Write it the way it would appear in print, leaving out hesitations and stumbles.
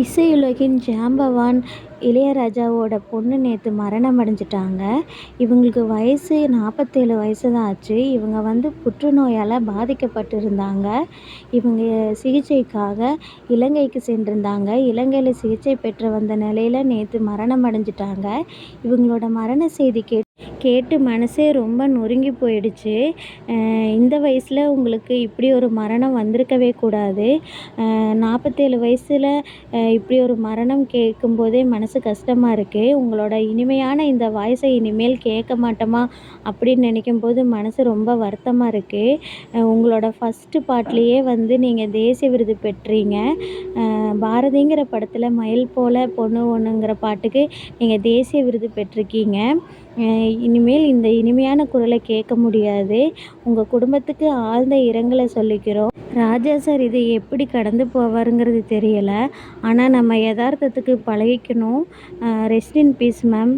இசையுலகின் ஜாம்பவான் இளையராஜாவோட பொண்ணு நேற்று மரணம் அடைஞ்சிட்டாங்க. இவங்களுக்கு வயசு 47 வயசு தான் ஆச்சு. இவங்க புற்றுநோயால் பாதிக்கப்பட்டிருந்தாங்க. இவங்க சிகிச்சைக்காக இலங்கைக்கு சென்றிருந்தாங்க. இலங்கையில் சிகிச்சை பெற்று வந்த நிலையில் நேற்று மரணம் அடைஞ்சிட்டாங்க. இவங்களோட மரண செய்தி கேட்டு மனசே ரொம்ப நொறுங்கி போயிடுச்சு. இந்த வயசில் உங்களுக்கு இப்படி ஒரு மரணம் வந்திருக்கவே கூடாது. 47 வயசில் இப்படி ஒரு மரணம் கேட்கும்போதே மனசு கஷ்டமாக இருக்குது. உங்களோட இனிமையான இந்த வாய்ஸை இனிமேல் கேட்க மாட்டோமா அப்படின்னு நினைக்கும்போது மனசு ரொம்ப வருத்தமாக இருக்குது. உங்களோட ஃபஸ்ட்டு பாட்லேயே நீங்கள் தேசிய விருது பெற்றீங்க. பாரதிங்கிற படத்தில் மயில் போல பொண்ணு ஒன்றுங்கிற பாட்டுக்கு நீங்கள் தேசிய விருது பெற்றிருக்கீங்க. இனிமேல் இந்த இனிமையான குரலை கேட்க முடியாது. உங்கள் குடும்பத்துக்கு ஆழ்ந்த இரங்கலை சொல்லிக்கிறோம். ராஜா சார் இதை எப்படி கடந்து போவாருங்கிறது தெரியலை. ஆனால் நம்ம யதார்த்தத்துக்கு பழகிக்கணும். Rest in peace ma'am.